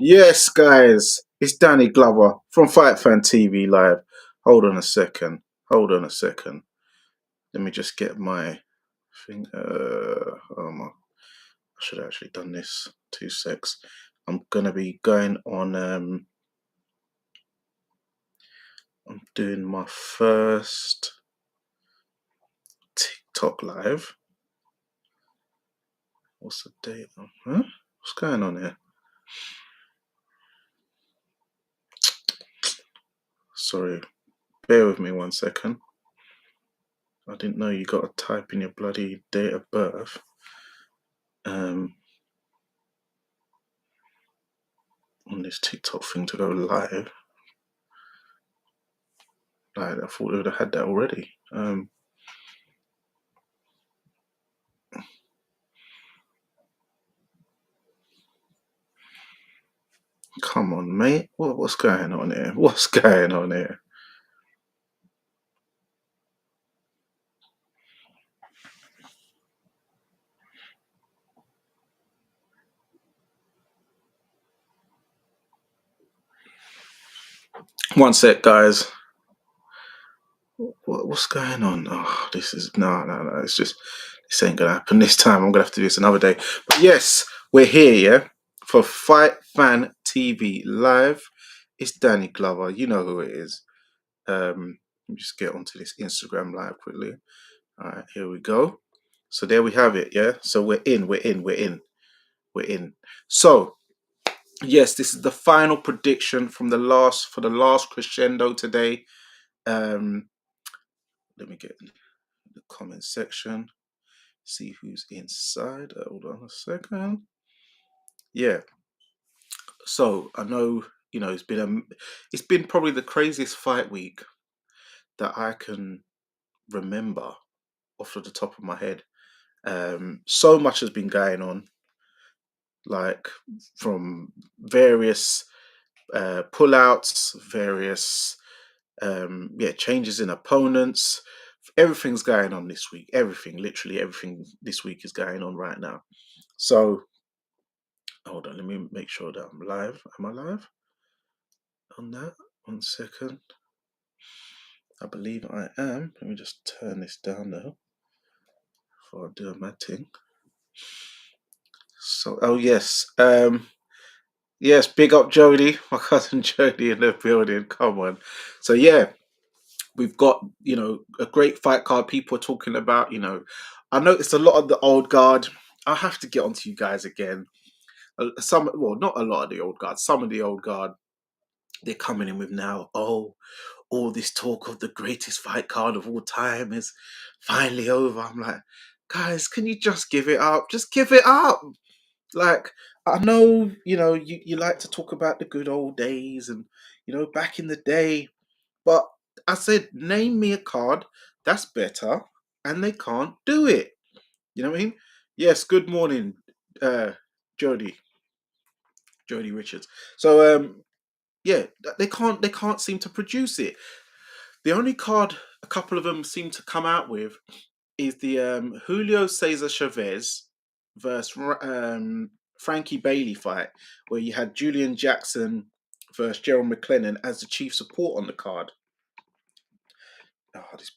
Yes, guys, it's Danny Glover from Fight Fan TV Live. Hold on a second. Hold on a second. Let me just get my thing. I should have actually done this. 2 secs. I'm gonna be going on. I'm doing my first TikTok live. What's the date? Huh? What's going on here? Sorry, bear with me 1 second. I didn't know you got to type in your bloody date of birth. On this TikTok thing to go live. I thought they would have had that already. Come on, mate. What's going on here? What's going on here? One sec, guys. What's going on? Oh, this is no. It's just this ain't gonna happen this time. I'm gonna have to do this another day. But yes, we're here, yeah, for Fight Fan TV Live. It's Danny Glover. You know who it is. Let me just get onto this Instagram live quickly. All right, here we go. So there we have it, yeah. So we're in. So yes, this is the final prediction from the last Crescendo today. Let me get in the comment section, see who's inside. Hold on a second. Yeah. So I know, it's been probably the craziest fight week that I can remember off of the top of my head. So much has been going on, like from various pullouts, various changes in opponents. Everything's going on this week. Literally everything this week is going on right now. So hold on, let me make sure that I'm live. Am I live on that? 1 second. I believe I am. Let me just turn this down now before I do my thing. So, oh yes, yes, big up Jody, my cousin Jody in the building. Come on. So yeah, we've got, a great fight card people are talking about. I noticed a lot of the old guard. I have to get onto you guys again. Not a lot of the old guard. Some of the old guard, they're coming in with now. Oh, all this talk of the greatest fight card of all time is finally over. I'm like, guys, can you just give it up? Just give it up. Like, I know, you like to talk about the good old days and, back in the day. But I said, name me a card that's better, and they can't do it. You know what I mean? Yes. Good morning, uh, Jody, Jody Richards. So, yeah, they can't seem to produce it. The only card a couple of them seem to come out with is the Julio Cesar Chavez versus Frankie Bailey fight, where you had Julian Jackson versus Gerald McLennan as the chief support on the card. Oh, this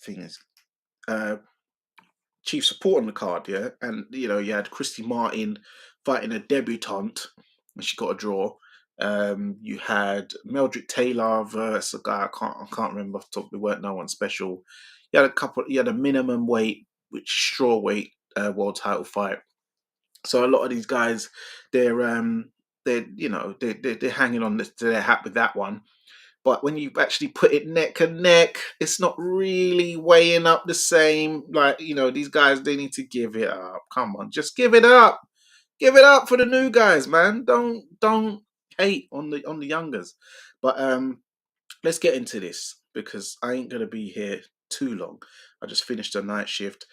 thing is chief support on the card, yeah, and you had Christy Martin fighting a debutante, and she got a draw. You had Meldrick Taylor versus a guy I can't remember off the top. There weren't no one special. You had a minimum weight, which is straw weight world title fight. So a lot of these guys, they're hanging on to their hat with that one. But when you actually put it neck and neck, it's not really weighing up the same. Like, these guys, they need to give it up. Come on, just give it up. Give it up for the new guys, man. Don't hate on the youngers. But let's get into this because I ain't gonna be here too long. I just finished a night shift.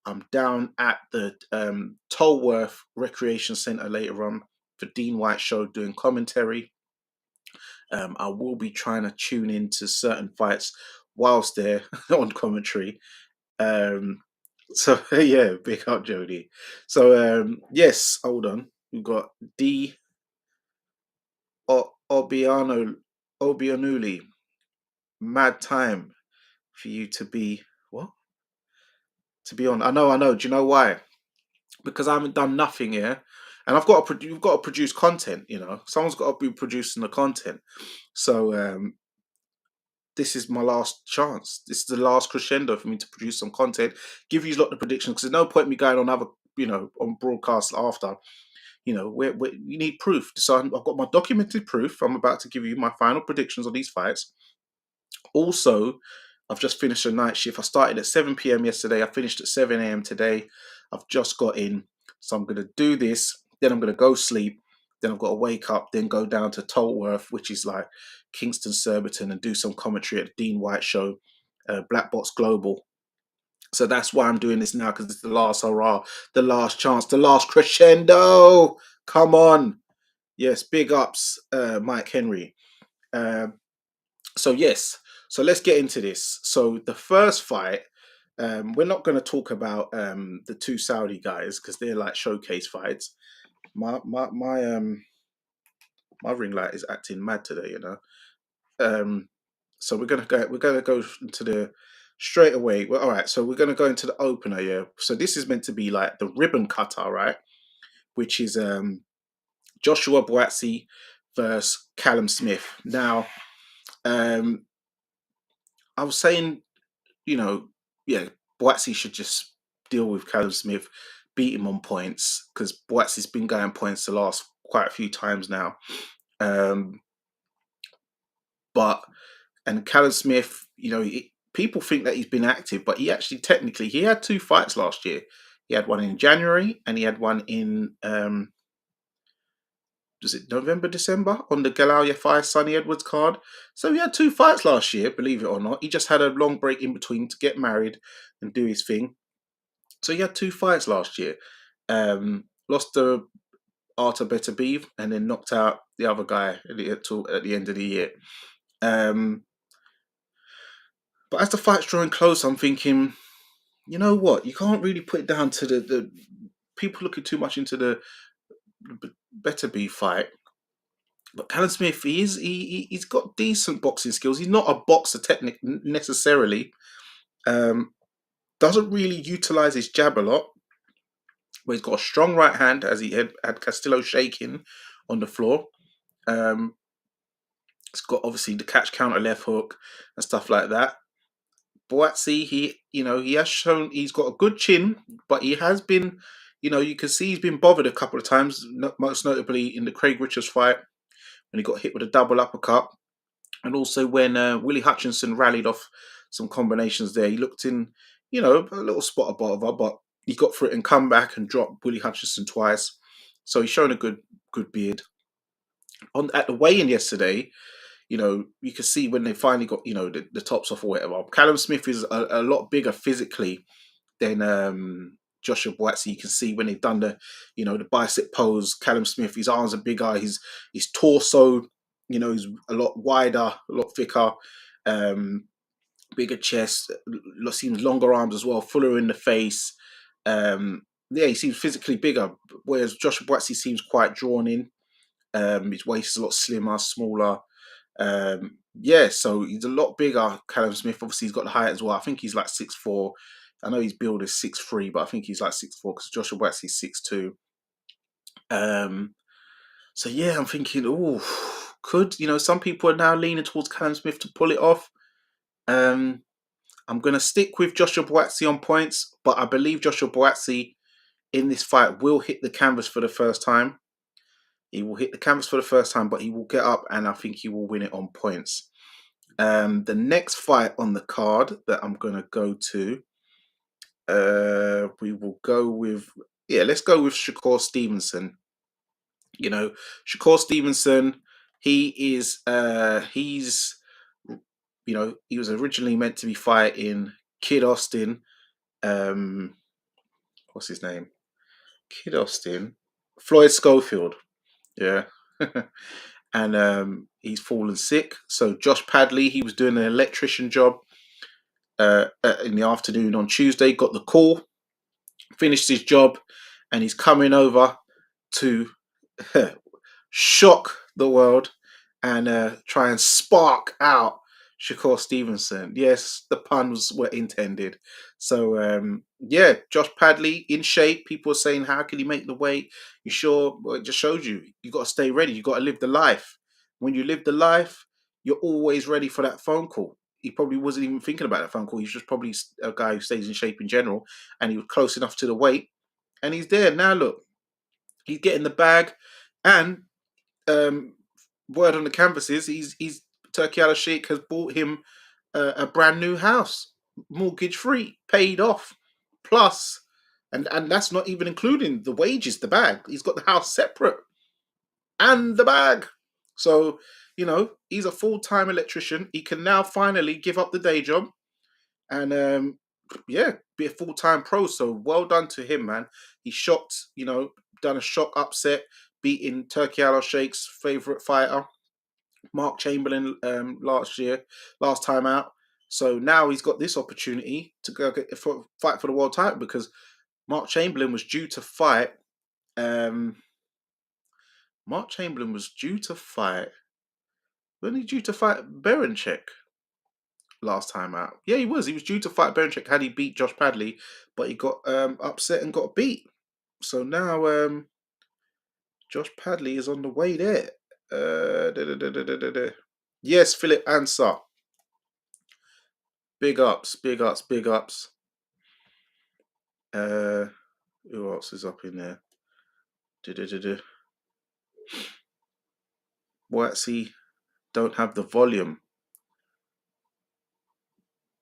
I'm down at the Tolworth Recreation Centre later on for Dean White show doing commentary. I will be trying to tune into certain fights whilst they're on commentary. So yeah, big up Jody. So yes, hold on. We've got D Obiano Obianuli, mad time for you to be what? To be on. I know. Do you know why? Because I haven't done nothing here, and you've got to produce content. Someone's got to be producing the content. So this is my last chance. This is the last crescendo for me to produce some content. Give you a lot of predictions because there's no point me going on other, on broadcasts after. We need proof. So I've got my documented proof. I'm about to give you my final predictions on these fights. Also, I've just finished a night shift. I started at 7 p.m. yesterday. I finished at 7 a.m. today. I've just got in. So I'm going to do this. Then I'm going to go sleep. Then I've got to wake up, then go down to Tolworth, which is like Kingston, Surbiton, and do some commentary at the Dean White show, Black Box Global. So that's why I'm doing this now, because it's the last hurrah, the last chance, the last crescendo. Come on. Yes, big ups, Mike Henry. Uh, so yes, so let's get into this. So the first fight, we're not going to talk about the two Saudi guys because they're like showcase fights. My ring light is acting mad today. Um, so we're gonna go into the straight away. Well, all right. So we're gonna go into the opener. Yeah. So this is meant to be like the ribbon cutter, right? Which is Joshua Boatsi versus Callum Smith. Now, um, I was saying, you know, yeah, Boatsi should just deal with Callum Smith, beat him on points because Boatsi's been going points the last quite a few times now. Um, but and Callum Smith, people think that he's been active, but he actually technically he had two fights last year. He had one in January and he had one in was it November, December on the Galal Yafai Sonny Edwards card. So he had two fights last year, believe it or not. He just had a long break in between to get married and do his thing. So he had two fights last year. Lost to Arta Beterbiev and then knocked out the other guy at the end of the year. But as the fight's drawing close, I'm thinking, you know what? You can't really put it down to the people looking too much into the Beterbiev fight. But Callum Smith, he's got decent boxing skills. He's not a boxer technic necessarily. Um, doesn't really utilize his jab a lot. But he's got a strong right hand, as he had Castillo shaking on the floor. Um, it's got obviously the catch counter left hook and stuff like that. Boatsi, he has shown he's got a good chin, but he has been, you can see he's been bothered a couple of times. Most notably in the Craig Richards fight when he got hit with a double uppercut, and also when Willie Hutchinson rallied off some combinations there. He looked in, a little spot of bother, but he got through it and come back and dropped Willie Hutchinson twice. So he's shown a good beard. At the weigh-in yesterday, you could see when they finally got, the tops off or whatever. Callum Smith is a lot bigger physically than Joshua Boatsi. You can see when they've done the bicep pose. Callum Smith, his arms are bigger. His torso, he's a lot wider, a lot thicker, bigger chest. Seems longer arms as well, fuller in the face. Yeah, he seems physically bigger, whereas Joshua Boatsi seems quite drawn in. His waist is a lot slimmer, smaller. Yeah, so he's a lot bigger. Callum Smith, obviously, he's got the height as well. I think he's like 6'4". I know his build is 6'3", but I think he's like 6'4" because Joshua Waxy's 6'2". So yeah, I'm thinking, oh, some people are now leaning towards Callum Smith to pull it off. I'm gonna stick with Joshua Boatsi on points, but I believe Joshua Boatsi in this fight will hit the canvas for the first time. He will hit the canvas for the first time, but he will get up and I think he will win it on points. The next fight on the card that I'm going to go to, we will go with, let's go with Shakur Stevenson. Shakur Stevenson, he was originally meant to be fighting Kid Austin. What's his name? Kid Austin. Floyd Schofield. Yeah. And he's fallen sick. So Josh Padley, he was doing an electrician job in the afternoon on Tuesday, got the call, finished his job, and he's coming over to shock the world and try and spark out Shakur Stevenson. Yes, the puns were intended. So yeah, Josh Padley in shape. People are saying, how can he make the weight? You sure? Well, it just shows you got to stay ready. You got to live the life. When you live the life, you're always ready for that phone call. He probably wasn't even thinking about that phone call. He's just probably a guy who stays in shape in general, and he was close enough to the weight, and he's there now. Look, he's getting the bag, and um, word on the canvas is he's Turkey Al Sheikh has bought him a brand new house, mortgage free, paid off, plus, and that's not even including the wages, the bag. He's got the house separate and the bag. So he's a full time electrician. He can now finally give up the day job and yeah, be a full time pro. So well done to him, man. He shocked, done a shock upset, beating Turkey Al Sheikh's favorite fighter, Mark Chamberlain, last time out. So now he's got this opportunity to go fight for the world title because Mark Chamberlain was due to fight. Um, Mark Chamberlain was due to fight. Wasn't he due to fight Berenchek last time out? Yeah, he was. He was due to fight Berenchek had he beat Josh Padley, but he got upset and got beat. So now Josh Padley is on the way there. Yes, Philip Ansah. Big ups, big ups, big ups. Who else is up in there? Boatsy don't have the volume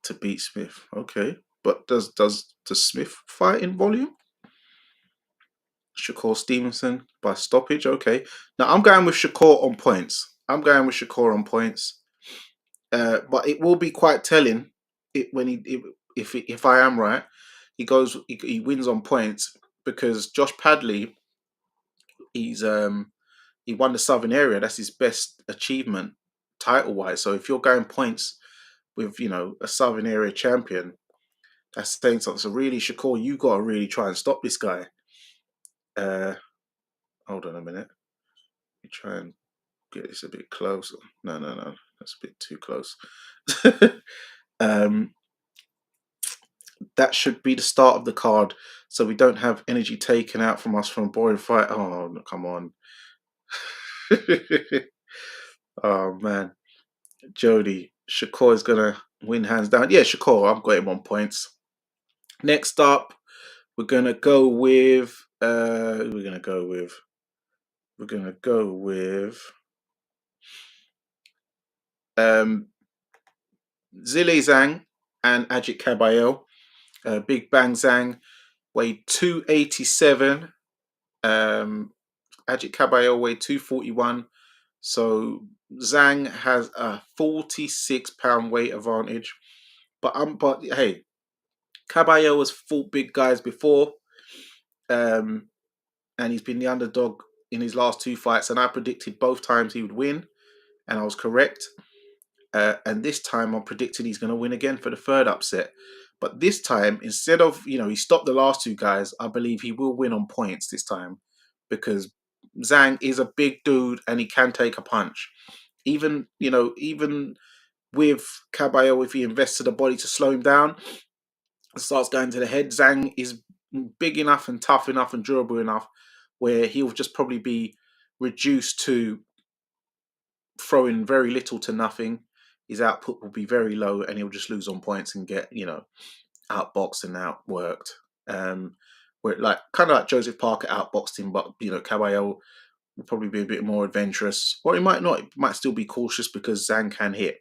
to beat Smith. Okay, but does Smith fight in volume? Shakur Stevenson by stoppage. Okay, now I'm going with Shakur on points. But it will be quite telling when if I am right, he wins on points because Josh Padley he won the Southern Area. That's his best achievement title wise. So if you're going points with a Southern Area champion, that's saying something. So really, Shakur, you got to really try and stop this guy. Hold on a minute. Let me try and get this a bit closer. No, that's a bit too close. um, that should be the start of the card, so we don't have energy taken out from us from a boring fight. Oh, come on. Oh man, Jody, Shakur is gonna win hands down. Yeah, Shakur, I've got him on points. Next up, we're gonna go with. We're gonna go with. Zile Zhang and Ajit Kabayel. Big Bang Zhang weighed 287. Ajit Kabayel weighed 241. So Zhang has a 46-pound weight advantage. But hey, Caballero has fought big guys before, and he's been the underdog in his last two fights. And I predicted both times he would win, and I was correct. And this time I'm predicting he's going to win again for the third upset. But this time, instead of he stopped the last two guys, I believe he will win on points this time because Zhang is a big dude and he can take a punch. Even with Caballero, if he invests the body to slow him down, starts going to the head. Zhang is big enough and tough enough and durable enough where he'll just probably be reduced to throwing very little to nothing. His output will be very low and he'll just lose on points and get, outboxed and outworked. Where kind of like Joseph Parker outboxed him, but Caballero will probably be a bit more adventurous. Or he might not. He might still be cautious because Zhang can hit.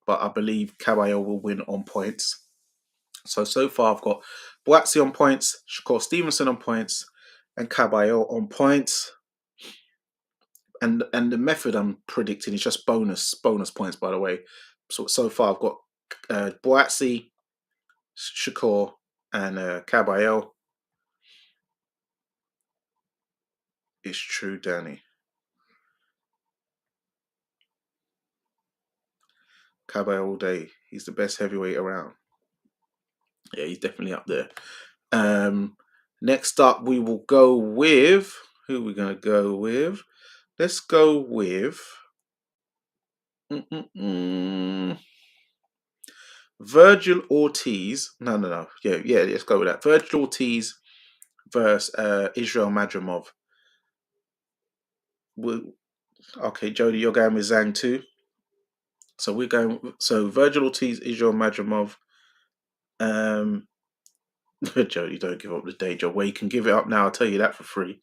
But I believe Caballero will win on points. So far I've got Boatsy on points, Shakur Stevenson on points, and Caballero on points. And the method I'm predicting is just bonus points, by the way. So far I've got Boatsy, Shakur, and Caballero. It's true, Danny. Caballero all day. He's the best heavyweight around. Yeah, he's definitely up there. Next up, we will go with who we're going to go with. Let's go with Mm-mm-mm. Virgil Ortiz. No, no, no. Yeah, yeah. Let's go with that. Virgil Ortiz versus Israel Madrimov. Well, okay, Jody, you're going with Zhang too. So we're going. So Virgil Ortiz, Israel Madrimov. Um, Jody, don't give up the day job. Well, you can give it up now. I'll tell you that for free.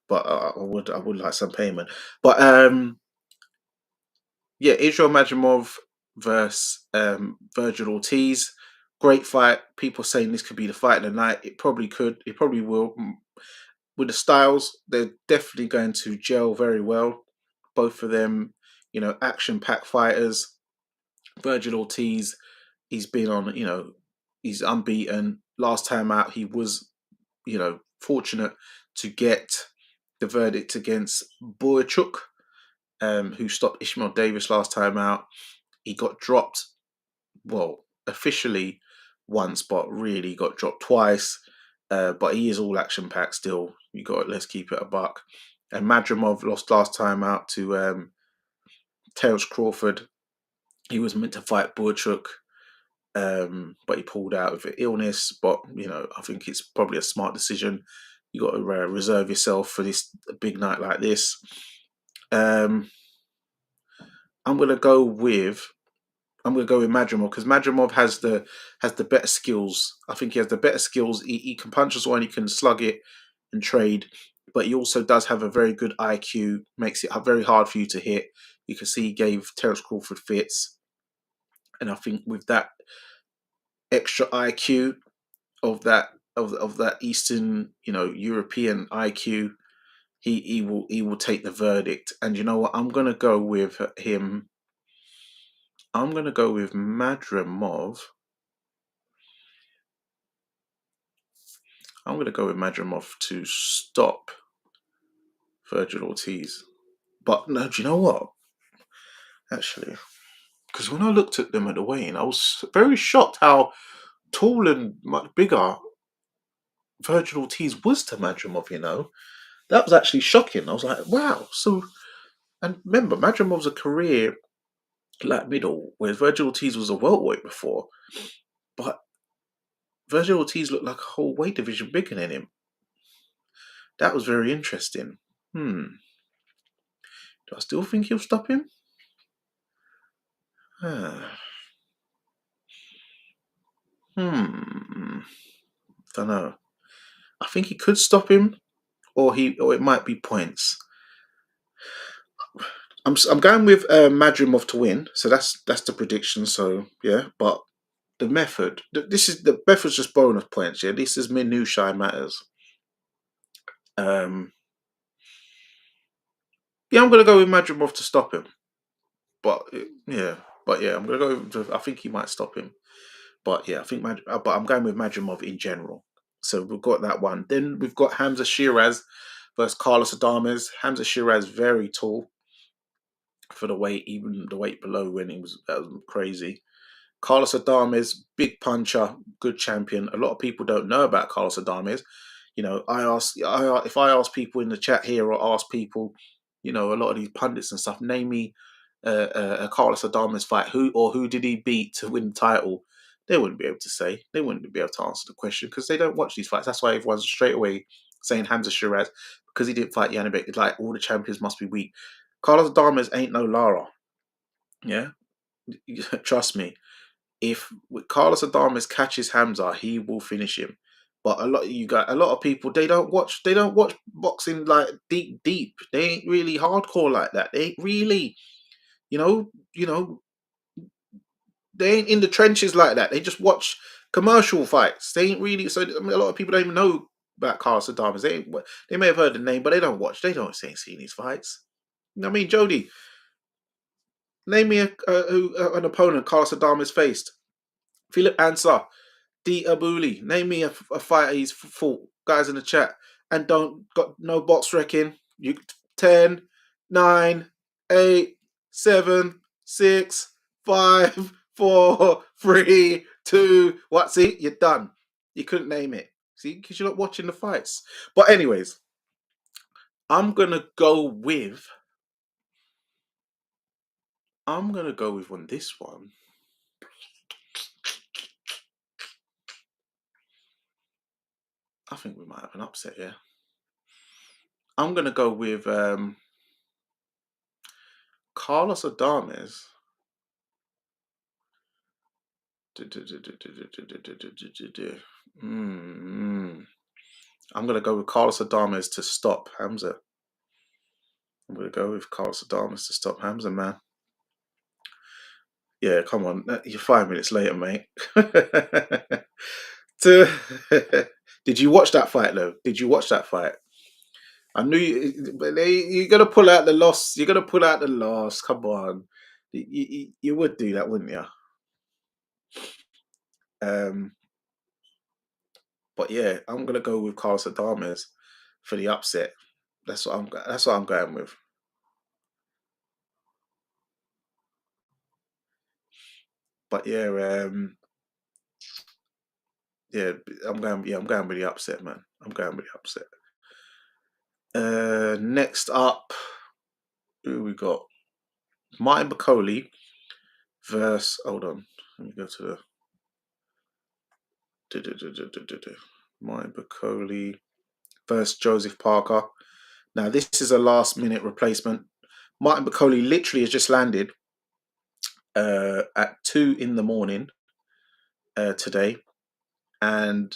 But I would like some payment. But yeah, Israel Madrimov versus Virgil Ortiz. Great fight. People saying this could be the fight of the night. It probably could. It probably will. With the styles, they're definitely going to gel very well. Both of them, action-packed fighters. Virgil Ortiz, he's been on, he's unbeaten. Last time out, he was, fortunate to get the verdict against Boychuk, who stopped Ishmael Davis last time out. He got dropped, well, officially once, but really got dropped twice. But he is all action packed still. Let's keep it a buck. And Madrimov lost last time out to Terence Crawford. He was meant to fight Burchuk, but he pulled out with illness. But I think it's probably a smart decision. You got to reserve yourself for this a big night like this. Um, I'm gonna go with Madrimov because Madrimov has the better skills. I think he has the better skills. He can punch as well, and he can slug it and trade. But he also does have a very good IQ. Makes it very hard for you to hit. You can see he gave Terence Crawford fits, and I think with that extra IQ of that Eastern, European IQ, he will take the verdict. And you know what? I'm gonna go with him. I'm gonna go with Madrimov. I'm gonna go with Madrimov to stop Virgil Ortiz. But no, do you know what? Actually, because when I looked at them at the weigh-in, I was very shocked how tall and much bigger Virgil Ortiz was to Madrimov. That was actually shocking. I was like, wow. So, and remember, Madrimov's a career light middle, whereas Virgil Ortiz was a welterweight before. But Virgil Ortiz looked like a whole weight division bigger than him. That was very interesting. Do I still think he'll stop him? Ah, hmm. Don't know. I think he could stop him, or it might be points. I'm going with Madrimov to win, so that's the prediction. So yeah, but the method's just bonus points. Yeah, this is minutiae matters. Um, yeah, I'm gonna go with Madrimov to stop him, but yeah, I'm gonna go. I think he might stop him, but yeah, but I'm going with Madrimov in general. So we've got that one. Then we've got Hamza Shiraz versus Carlos Adames. Hamza Shiraz very tall for the weight, even the weight below when that was crazy. Carlos Adames, big puncher, good champion. A lot of people don't know about Carlos Adames. If I ask people in the chat here or ask people, a lot of these pundits and stuff, name me a Carlos Adames fight. Who did he beat to win the title? They wouldn't be able to say. They wouldn't be able to answer the question because they don't watch these fights. That's why everyone's straight away saying Hamza Shiraz because he didn't fight Yanibek. It's like all the champions must be weak. Carlos Adames ain't no Lara. Yeah, trust me. If Carlos Adames catches Hamza, he will finish him. But a lot of people they don't watch boxing like deep. They ain't really hardcore like that. They ain't really, you know, you know, they ain't in the trenches like that. They just watch commercial fights. They ain't really so I mean, a lot of people don't even know about Carlos Adames. They may have heard the name, but they don't watch. They don't see these fights. I mean, Jody, name me an opponent Carlos Adames faced. Philip Ansah, D Abuli. Name me a fighter he's fought. Guys in the chat. And don't got no box wrecking. You 10, 9, 8, 7, 6, 5, 4, 3, 2. What? See, you're done. You couldn't name it. See, because you're not watching the fights. But anyways, I'm gonna go with I'm gonna go with on this one. I think we might have an upset here. I'm gonna go with Carlos Adames. Mm. I'm gonna go with Carlos Adames to stop Hamza. I'm gonna go with Carlos Adames to stop Hamza, man. Yeah, come on. You're 5 minutes later, mate. To- Did you watch that fight, though? Did you watch that fight? I knew you, but you're gonna pull out the loss. You're gonna pull out the loss. Come on, you would do that, wouldn't you? Um, but yeah, I'm gonna go with Carlos Adames for the upset. That's what I'm going with. But yeah, yeah, I'm going. Yeah, I'm going with the upset, man. I'm going with the upset. Next up, who we got? Martin Bacoli versus. Hold on, let me go to the. Martin Bacoli versus Joseph Parker. Now, this is a last minute replacement. Martin Bacoli literally has just landed at 2 in the morning today, and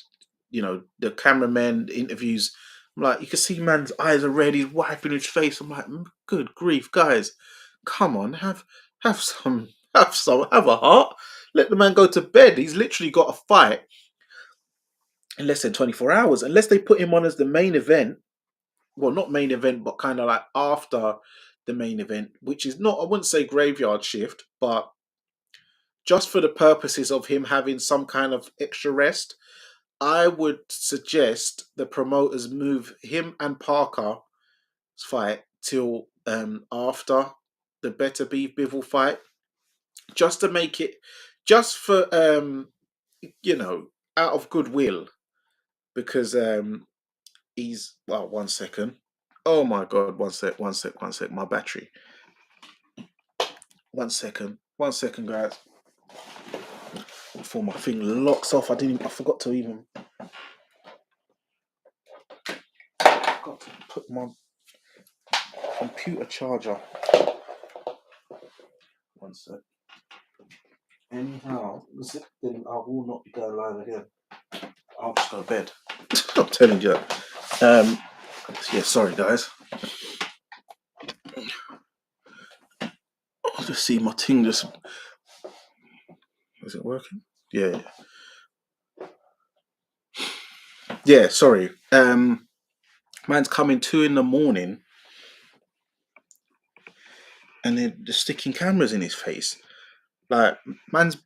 the cameraman interviews. I'm like, you can see man's eyes are red. He's wiping his face. I'm like, good grief, guys, come on, have some, have a heart. Let the man go to bed. He's literally got a fight in less than 24 hours, unless they put him on as the main event. Well, not main event, but kind of like after the main event, which is not, I wouldn't say graveyard shift, but just for the purposes of him having some kind of extra rest, I would suggest the promoters move him and Parker's fight till after the Better Beef Bivol fight, just to make it, just for you know, out of goodwill, because he's well. 1 second. Oh my god! 1 sec. 1 sec. 1 sec. My battery. 1 second. 1 second, guys. Before my thing locks off, I didn't. I forgot to even. Got to put my computer charger. 1 sec. Anyhow, then I will not be going live again. I'll just go to bed. I'm telling you. Um. Yeah. Sorry, guys. I'll just see my thing. Just is it working? Yeah. Yeah. Sorry. Man's coming 2 in the morning, and they're just sticking cameras in his face. Like, man's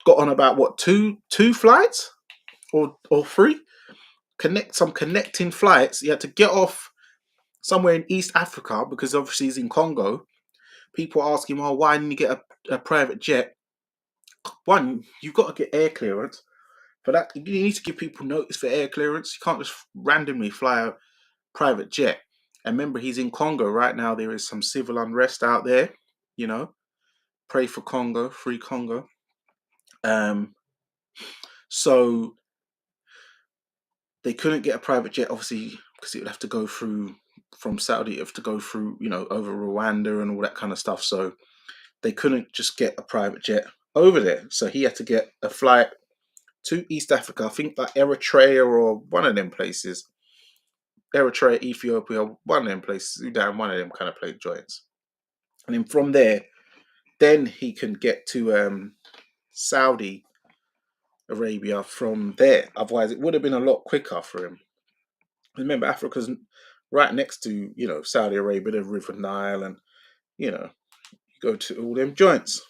got on about what, two flights or three, some connecting flights. He had to get off somewhere in East Africa because obviously he's in Congo. People ask him, "Oh, why didn't you get a private jet?" One, you've got to get air clearance for that. You need to give people notice for air clearance. You can't just randomly fly a private jet. And remember, he's in Congo right now. There is some civil unrest out there. You know, pray for Congo, free Congo. Um, so they couldn't get a private jet, obviously, because it would have to go through from Saudi. It would have to go through, over Rwanda and all that kind of stuff. So they couldn't just get a private jet over there. So he had to get a flight to East Africa. I think like Eritrea or one of them places. Eritrea, Ethiopia, one of them places. Down one of them kind of play joints. And then from there, then he can get to Saudi Arabia from there. Otherwise, it would have been a lot quicker for him. Remember, Africa's right next to Saudi Arabia, the River Nile, and you go to all them joints.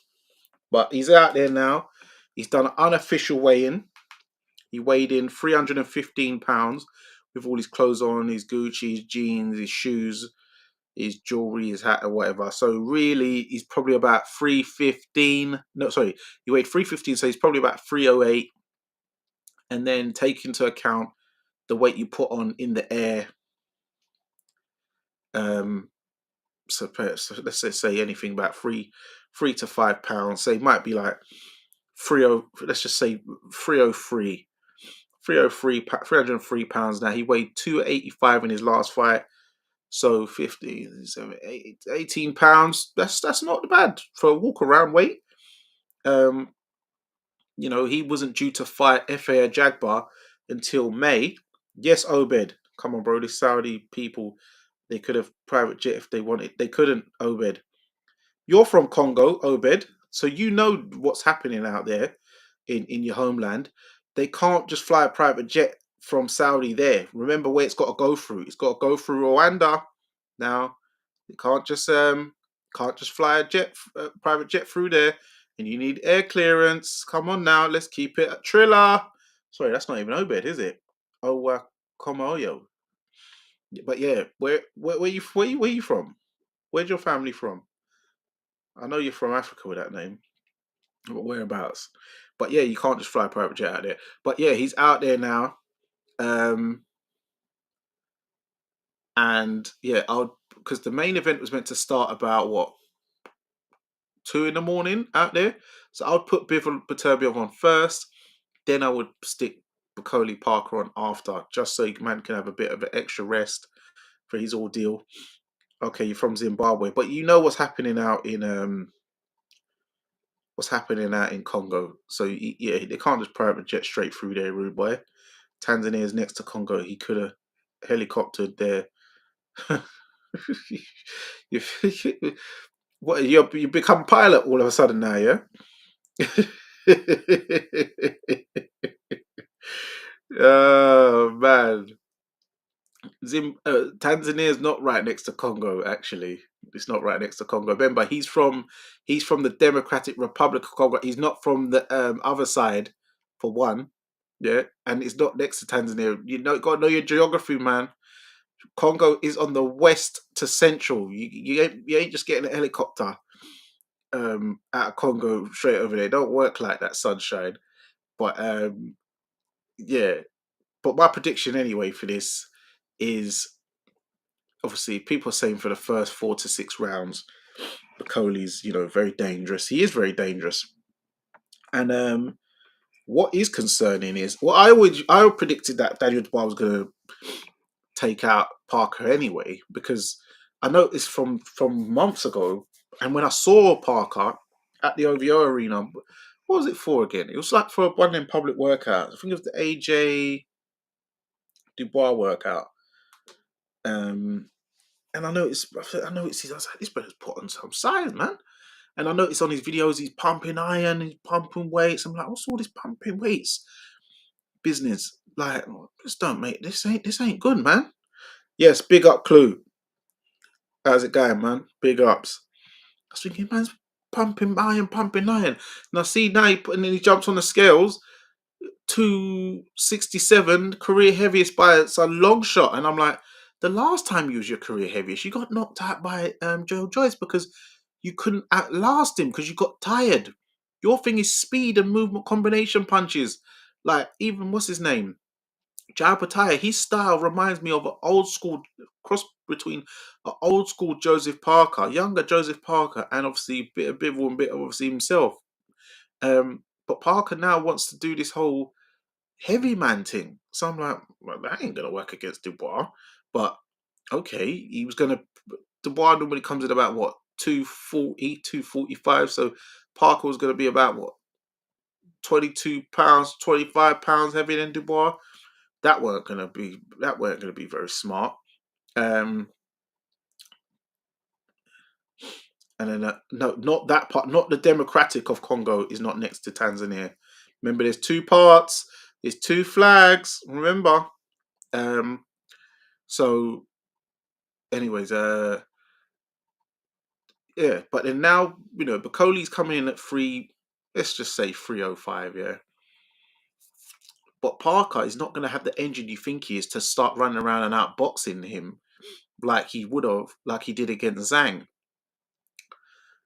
But he's out there now. He's done an unofficial weigh-in. He weighed in 315 pounds with all his clothes on, his Gucci, his jeans, his shoes, his jewelry, his hat, or whatever. So really, he's probably about 315. No, sorry, he weighed 315, so he's probably about 308. And then take into account the weight you put on in the air. Um, So let's just say anything about £3 to £5. Say it might be like 30. Let's just say 303. 303, £303. Now he weighed 285 in his last fight. So 50, 18 pounds. That's not bad for a walk around weight. Um, he wasn't due to fight Fa Jagbar until May. Yes, Obed. Come on, bro. The Saudi people, they could have private jet if they wanted. They couldn't, Obed. You're from Congo, Obed, so you know what's happening out there in your homeland. They can't just fly a private jet from Saudi there. Remember where it's got to go through. It's got to go through Rwanda. Now, you can't just fly a private jet through there, and you need air clearance. Come on now, let's keep it a Triller. Sorry, that's not even Obed, is it? Oh, Komoyo. But yeah, where you from? Where's your family from? I know you're from Africa with that name, but whereabouts? But yeah, you can't just fly a private jet out there. But yeah, he's out there now. Um, and yeah, I'll because the main event was meant to start about what 2 in the morning out there. So I would put Bivol Beterbiev on first, then I would stick Bakoli Parker on after, just so man can have a bit of an extra rest for his ordeal. Okay, you're from Zimbabwe, but you know what's happening out in Congo. So yeah, they can't just private jet straight through there, rude boy. Tanzania is next to Congo. He could have helicoptered there. you, what you become pilot all of a sudden now, yeah? Oh man, Tanzania is not right next to Congo. Actually, it's not right next to Congo. Remember, he's from the Democratic Republic of Congo. He's not from the other side, for one. Yeah, and it's not next to Tanzania. Got to know your geography, man. Congo is on the west to central. You ain't just getting a helicopter out of Congo straight over there. Don't work like that, sunshine. But yeah. But my prediction anyway for this is obviously people are saying for the first 4 to 6 rounds, Bakoli's very dangerous. He is very dangerous, and what is concerning is I predicted that Daniel Dubois was going to take out Parker anyway because I noticed from months ago, and when I saw Parker at the OVO arena, what was it for again? It was like for one of them public workouts. I think it was the AJ Dubois workout. And I noticed I was like, this brother's put on some size, man. And I noticed on his videos he's pumping iron, he's pumping weights. I'm like, what's all this pumping weights business? Like, just don't make this ain't good, man. Yes, big up Clue. How's it going, man? Big ups. I was thinking, man's pumping iron. And I see now and then he jumps on the scales, 267, career heaviest by a long shot. And I'm like, the last time you was your career heaviest, you got knocked out by Joe Joyce because you couldn't outlast him because you got tired. Your thing is speed and movement combination punches. Like, even, what's his name? Jao Pataya, his style reminds me of an old school cross between an old school Joseph Parker, younger Joseph Parker, and obviously a bit of Bivol and bit of obviously himself. But Parker now wants to do this whole heavy man thing. So I'm like, well, that ain't gonna work against Dubois. But okay, he was gonna. Dubois normally comes in about what 240, 245. So Parker was gonna be about what 22 pounds, 25 pounds heavier than Dubois. That weren't gonna be very smart. Um, and then no, not that part. Not the Democratic of Congo is not next to Tanzania. Remember, there's two parts. There's two flags. Remember. Um, so anyways, yeah, but then now, Bacoli's coming in at let's just say 305, yeah. But Parker is not going to have the engine you think he is to start running around and outboxing him like he would have, like he did against Zhang.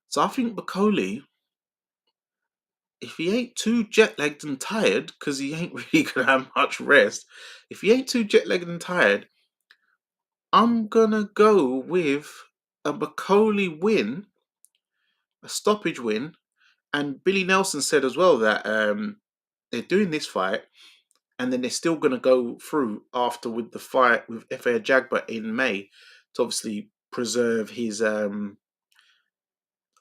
So I think Bacoli, if he ain't too jet lagged and tired, because he ain't really going to have much rest, if he ain't too jet lagged and tired, I'm going to go with a McCauley win, a stoppage win, and Billy Nelson said as well that they're doing this fight, and then they're still going to go through after with the fight with FA Jagba in May to obviously preserve his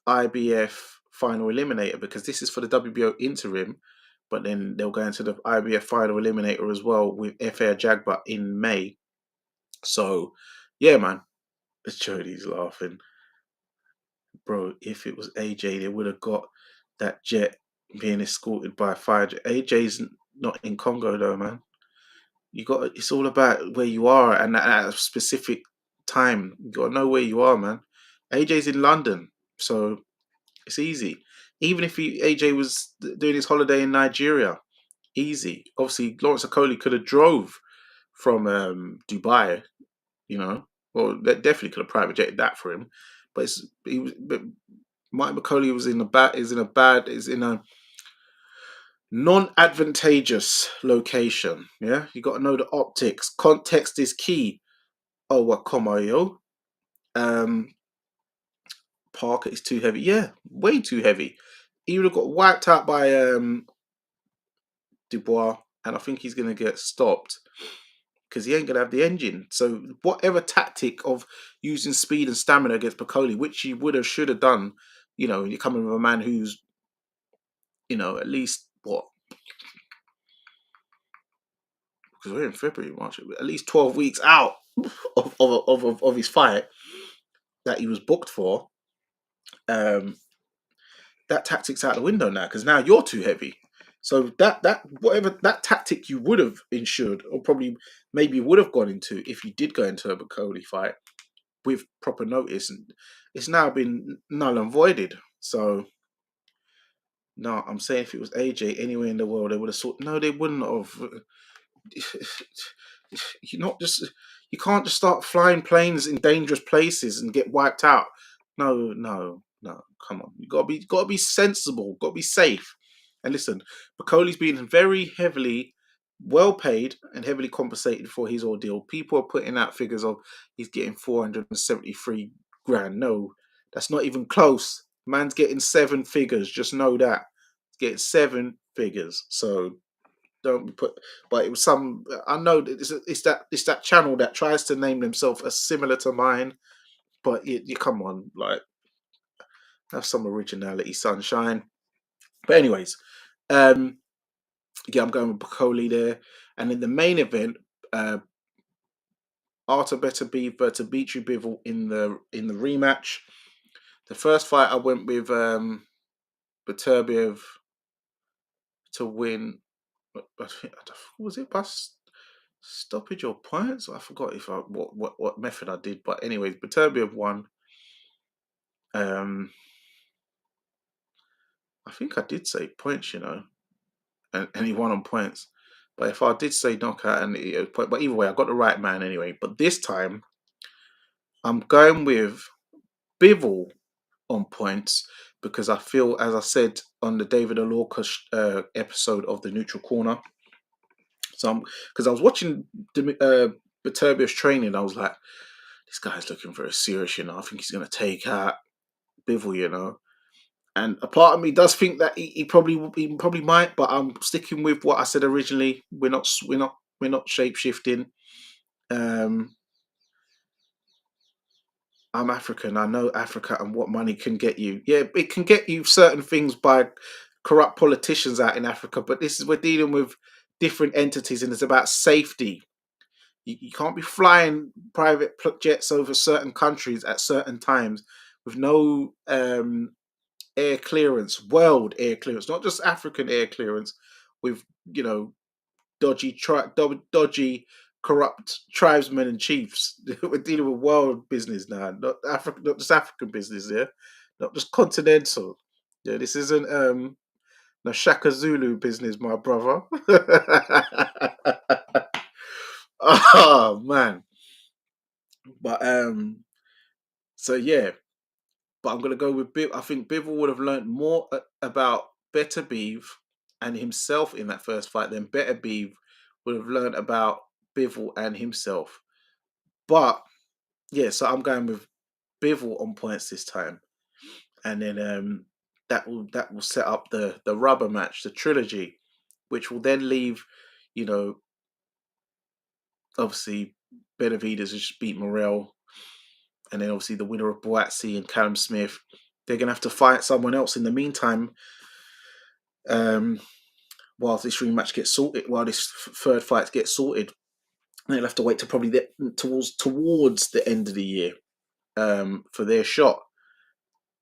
IBF final eliminator, because this is for the WBO interim, but then they'll go into the IBF final eliminator as well with FA Jagba in May. So, yeah, man, Jody's laughing, bro. If it was AJ, they would have got that jet being escorted by fire. AJ's not in Congo though, man. You got, it's all about where you are and at a specific time. You got to know where you are, man. AJ's in London, so it's easy. Even if AJ was doing his holiday in Nigeria, easy. Obviously, Lawrence Okoli could have drove from Dubai, you know. Well, that definitely could have private jetted that for him. But but Mike McCauley was is in a non-advantageous location. Yeah, you got to know the optics. Context is key. Oh, what yo? Um, Parker is too heavy. Yeah, way too heavy. He would have got wiped out by Dubois, and I think he's going to get stopped because he ain't going to have the engine. So whatever tactic of using speed and stamina against Piccoli, which he would have should have done, you know, you're coming with a man who's, you know, at least what, because we're in February, March, at least 12 weeks out of his fight that he was booked for. Um, that tactic's out the window now because now you're too heavy. So that whatever that tactic you would have ensured, or probably maybe would have gone into if you did go into a Bacoli fight with proper notice, and it's now been null and voided. So no, I'm saying if it was AJ anywhere in the world, they would have thought no, they wouldn't have. You're not just you can't just start flying planes in dangerous places and get wiped out. No, no, no. Come on, you gotta be sensible, gotta be safe. And listen, Bacoli's been very heavily well paid and heavily compensated for his ordeal. People are putting out figures of he's getting 473 grand. No, that's not even close. Man's getting seven figures. Just know that. He's getting seven figures. So don't put, but it was some, I know that it's that channel that tries to name themselves as similar to mine, but you come on, like, have some originality, sunshine. But anyways, um yeah, I'm going with Bacoli there. And in the main event, uh Artur Beterbiev to Dimitri Bivol in the rematch. The first fight I went with Beterbiev to win. Was it by stoppage or points? I forgot if I what method I did, but anyways, Beterbiev won. Um, I think I did say points, you know, and he won on points. But if I did say knockout and but either way, I got the right man anyway. But this time, I'm going with Bivol on points because I feel, as I said on the David Alorca episode of the Neutral Corner, so because I was watching Beterbiev's training, I was like, this guy's looking very serious, you know. I think he's going to take out Bivol, you know. And a part of me does think that he probably might, but I'm sticking with what I said originally. We're not shape shifting. Um, I'm African. I know Africa and what money can get you. Yeah, it can get you certain things by corrupt politicians out in Africa, but this is we're dealing with different entities, and it's about safety. You can't be flying private jets over certain countries at certain times with no air clearance, world air clearance, not just African air clearance, with, you know, dodgy, corrupt tribesmen and chiefs. We're dealing with world business now, not African, not just African business. Yeah, not just continental. Yeah, this isn't no Shaka Zulu business, my brother. Oh man, but so yeah, but I'm gonna go with Biv. I think Bivol would have learned more about Better Beeve and himself in that first fight than Better Beeve would have learned about Bivol and himself. But yeah, so I'm going with Bivol on points this time, and then that will set up the rubber match, the trilogy, which will then leave, you know, obviously Benavides has just beat Morel, and then obviously the winner of Boatsi and Callum Smith. They're gonna have to fight someone else in the meantime, um, while this rematch gets sorted, while this third fight gets sorted. And they'll have to wait to probably towards the end of the year, for their shot.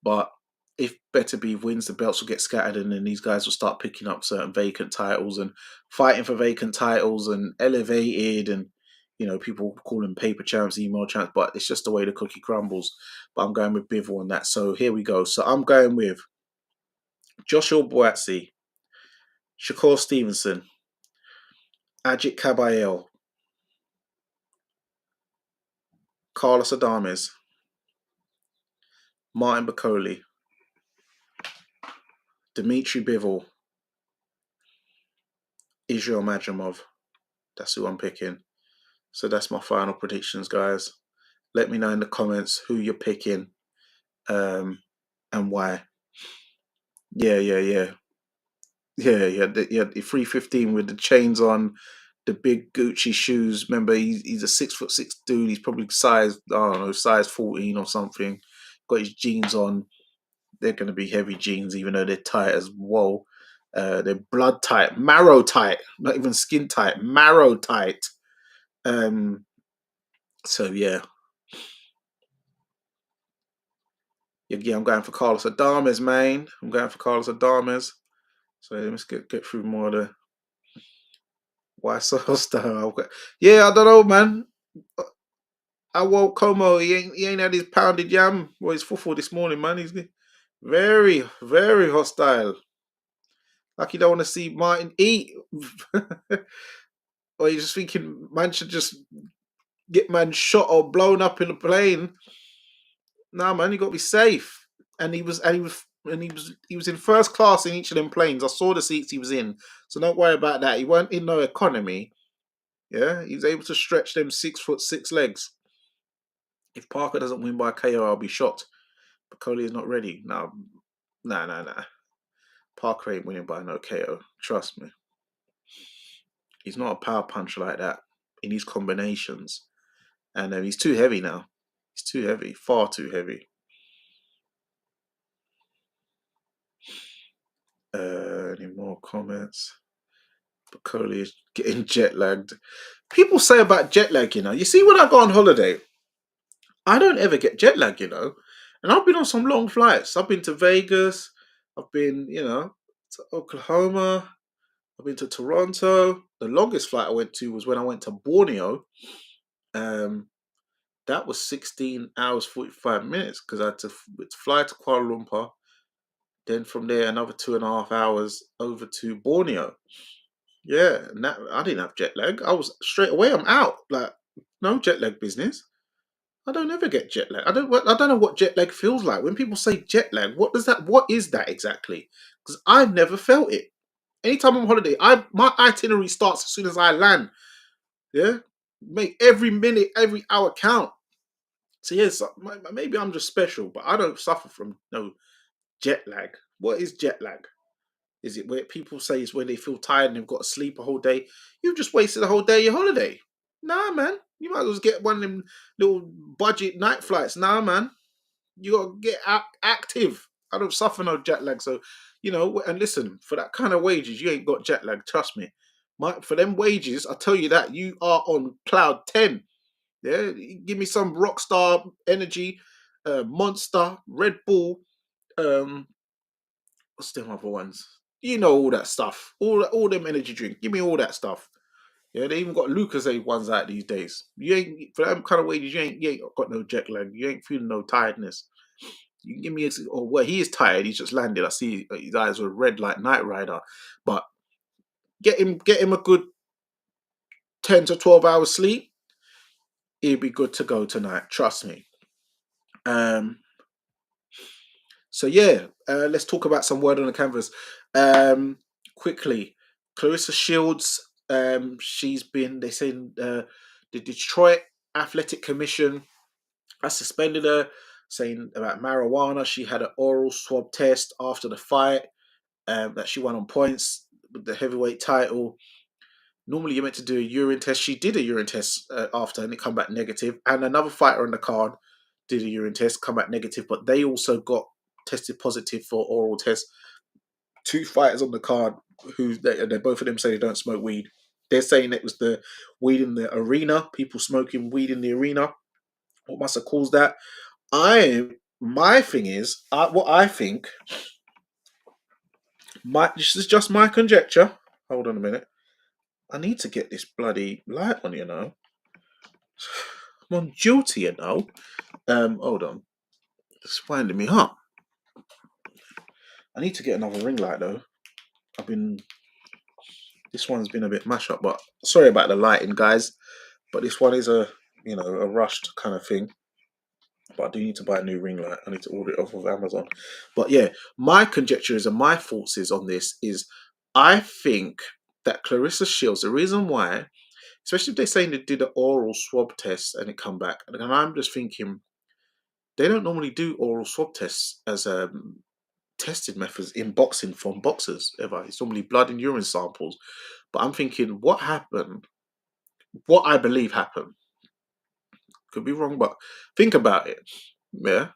But if Better Be wins, the belts will get scattered, and then these guys will start picking up certain vacant titles and fighting for vacant titles and elevated, and people call them paper champs, email champs, but it's just the way the cookie crumbles. But I'm going with Bivol on that. So here we go. So I'm going with Joshua Boatsi, Shakur Stevenson, Ajit Kabayel, Carlos Adames, Martin Bakoli, Dmitry Bivol, Israel Madrimov. That's who I'm picking. So that's my final predictions, guys. Let me know in the comments who you're picking, and why. Yeah, yeah, yeah. Yeah. The 315 with the chains on, the big Gucci shoes. Remember, he's a 6'6" dude. He's probably size, I don't know, size 14 or something. Got his jeans on. They're going to be heavy jeans, even though they're tight as whoa. They're blood tight, marrow tight, not even skin tight, marrow tight. Um, so yeah, yeah, I'm going for Carlos Adames, man. I'm going for Carlos Adames. So let's get through more of the why so hostile. Yeah, I don't know, man. I woke Como. He ain't had his pounded yam or his fufu this morning, man. He's very, very hostile. Like you don't want to see Martin eat. Or you're just thinking man should just get man shot or blown up in a plane. Nah, man, you got to be safe. And he was in first class in each of them planes. I saw the seats he was in, so don't worry about that. He weren't in no economy. Yeah, he was able to stretch them 6'6" legs. If Parker doesn't win by KO, I'll be shocked. But Coley is not ready. No, nah. Parker ain't winning by no KO. Trust me. He's not a power puncher like that in his combinations. And he's too heavy now. He's too heavy. Far too heavy. Any more comments? Coley is getting jet lagged. People say about jet lag, you see, when I go on holiday, I don't ever get jet lag, And I've been on some long flights. I've been to Vegas. I've been, to Oklahoma. I've been to Toronto. The longest flight I went to was when I went to Borneo. Um, that was 16 hours, 45 minutes because I had to fly to Kuala Lumpur. Then from there, another 2.5 hours over to Borneo. Yeah, and that I didn't have jet lag. I was straight away. I'm out. Like no jet lag business. I don't ever get jet lag. I don't know what jet lag feels like. When people say jet lag, what is that exactly? Because I've never felt it. Anytime I'm on holiday, my itinerary starts as soon as I land. Yeah, make every minute, every hour count. So yes, maybe I'm just special, but I don't suffer from no jet lag. What is jet lag? Is it where people say it's when they feel tired and they've got to sleep a whole day? You've just wasted a whole day of your holiday. Nah, man. You might as well get one of them little budget night flights. Nah, man. You got to get active. I don't suffer no jet lag. So, and listen, for that kind of wages, you ain't got jet lag. Trust me. For them wages, I tell you that, you are on cloud 10. Yeah, give me some Rockstar Energy, Monster, Red Bull, um, what's them other ones? All that stuff. All them energy drink. Give me all that stuff. Yeah, they even got Lucozade ones out these days. You ain't for them kind of wages. You ain't got no jet lag. You ain't feeling no tiredness. You can give me he is tired. He's just landed. I see his eyes were red like Knight Rider. But get him a good 10 to 12 hours sleep. He'll be good to go tonight. Trust me. Um, So yeah, let's talk about some word on the canvas. Quickly, Clarissa Shields. She's been. They say the Detroit Athletic Commission has suspended her saying about marijuana. She had an oral swab test after the fight that she won on points with the heavyweight title. Normally, you're meant to do a urine test. She did a urine test after, and it come back negative. And another fighter on the card did a urine test, come back negative, but they also got tested positive for oral tests. Two fighters on the card who they both of them say they don't smoke weed. They're saying it was the weed in the arena, people smoking weed in the arena. What must have caused that? My thing is, what I think. This is just my conjecture. Hold on a minute. I need to get this bloody light on. I'm on duty. Hold on. It's winding me up. I need to get another ring light though. This one's been a bit mash up, but sorry about the lighting, guys. But this one is a rushed kind of thing. But I do need to buy a new ring light. I need to order it off of Amazon. But yeah, my conjectures and my thoughts is on this is I think that Clarissa Shields, the reason why, especially if they're saying they did an oral swab test and it come back, and I'm just thinking they don't normally do oral swab tests as tested methods in boxing from boxers ever. It's normally blood and urine samples. But I'm thinking what happened, what I believe happened. Could be wrong, but think about it. Yeah.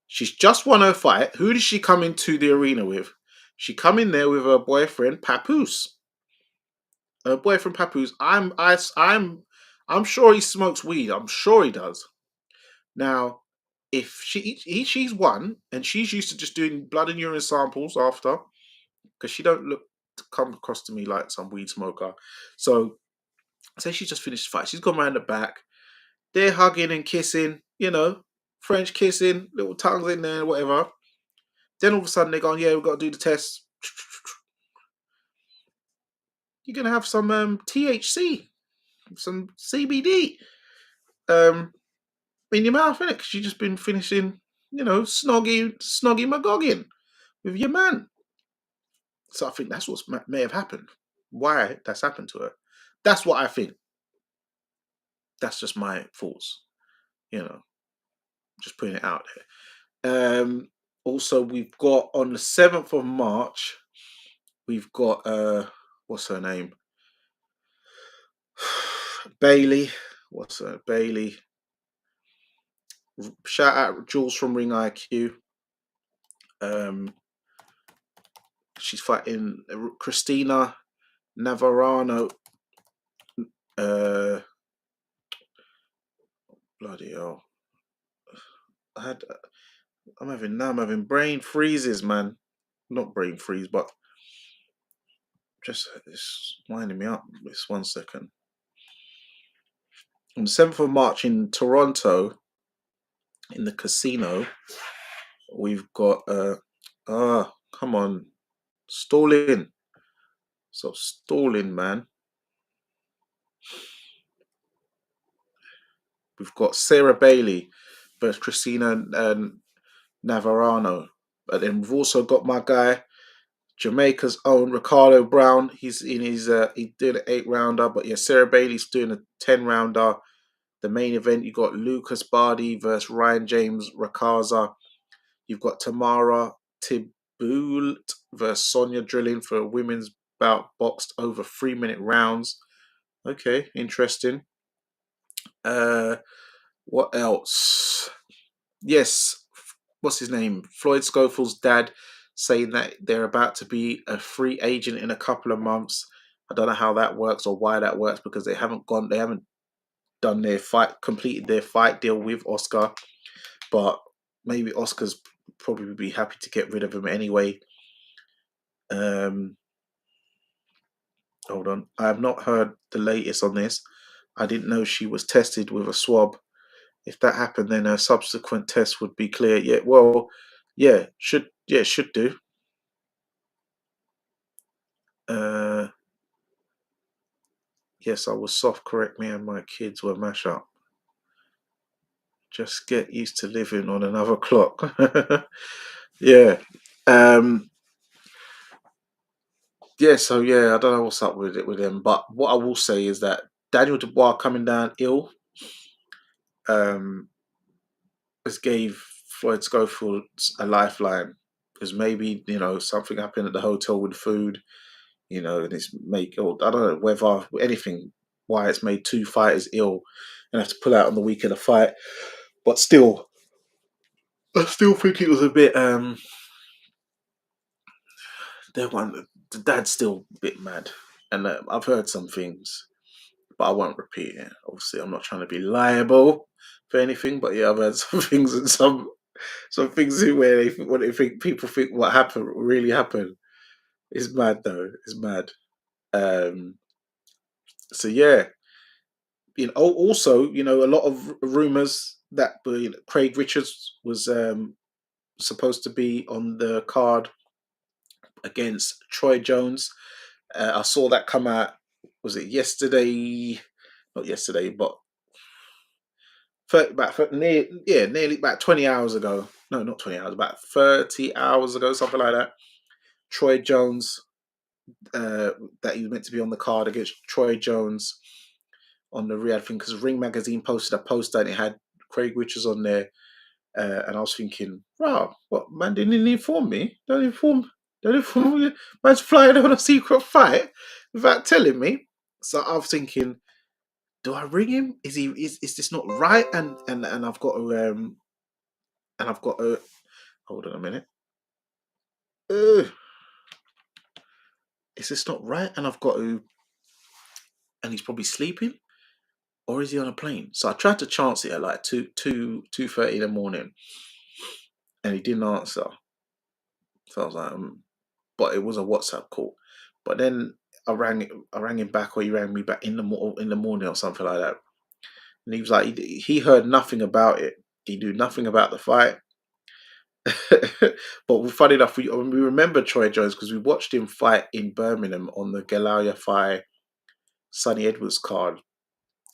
She's just won her fight. Who did she come into the arena with? She come in there with her boyfriend Papoose. Her boyfriend Papoose. I'm sure he smokes weed. I'm sure he does. Now, if she's won and she's used to just doing blood and urine samples after, because she don't look come across to me like some weed smoker. So say she just finished the fight. She's gone around the back. They're hugging and kissing, French kissing, little tongues in there, whatever. Then all of a sudden they're going, yeah, we've got to do the test. You're gonna have some THC, some CBD, in your mouth, innit? Because you've just been finishing, snoggy magogging with your man. So I think that's what may have happened. Why that's happened to her. That's what I think. That's just my thoughts. Just putting it out there. Also, we've got on the 7th of March, we've got what's her name? Bailey. What's her Bailey? Shout out Jules from Ring IQ. She's fighting Christina Navarano. Bloody hell! I'm having brain freezes, man. Not brain freeze, but just it's winding me up. This 1 second. On the 7th of March in Toronto, in the casino, we've got come on, stalling. Stop stalling, man. We've got Sarah Bailey versus Christina Navarano. But then we've also got my guy, Jamaica's own Ricardo Brown. He's in his he did an 8-rounder, but yeah, Sarah Bailey's doing a 10-rounder. The main event, you got Lucas Bardi versus Ryan James Rakaza. You've got Tamara Tiboult versus Sonia Drilling for a women's bout boxed over 3-minute rounds. Okay, interesting. What else? Yes, what's his name? Floyd Schofield's dad saying that they're about to be a free agent in a couple of months. I don't know how that works or why that works because they haven't done their completed their fight deal with Oscar. But maybe Oscar's probably be happy to get rid of him anyway. Hold on. I have not heard the latest on this. I didn't know she was tested with a swab. If that happened, then a subsequent test would be clear. Yeah, well, should do. Yes, I was soft. Correct me, and my kids were mash up. Just get used to living on another clock. Yeah. So I don't know what's up with them, but what I will say is that Daniel Dubois coming down ill has gave Floyd Schofield's a lifeline because maybe something happened at the hotel with food, and it's make or I don't know whether anything why it's made two fighters ill and have to pull out on the week of the fight. But still, I still think it was a bit. The dad's still a bit mad, and I've heard some things, but I won't repeat it. Obviously, I'm not trying to be liable for anything, but yeah, I've heard some things and some things where what they think people think what happened really happened. It's mad though. It's mad. Um, so yeah, also, a lot of rumors that Craig Richards was supposed to be on the card against Troy Jones. I saw that come out. Was it yesterday? Not yesterday, but nearly about 20 hours ago. No, not 20 hours. About 30 hours ago, something like that. Troy Jones, uh, that he was meant to be on the card against Troy Jones on the Riyadh thing because Ring Magazine posted a poster and it had Craig Richards on there. And I was thinking, wow, what man didn't inform me? Don't inform me. Man's flying on a secret fight without telling me. So I was thinking, do I ring him? Is this not right? And I've got to hold on a minute. Uh, is this not right? And I've got to, and he's probably sleeping, or is he on a plane? So I tried to chance it at like 2:30 in the morning, and he didn't answer. So I was like, but it was a WhatsApp call. But then I rang him back, or he rang me back in the morning or something like that. And he was like, he heard nothing about it. He knew nothing about the fight. But funny enough, we remember Troy Jones because we watched him fight in Birmingham on the Galaya fight Sonny Edwards card.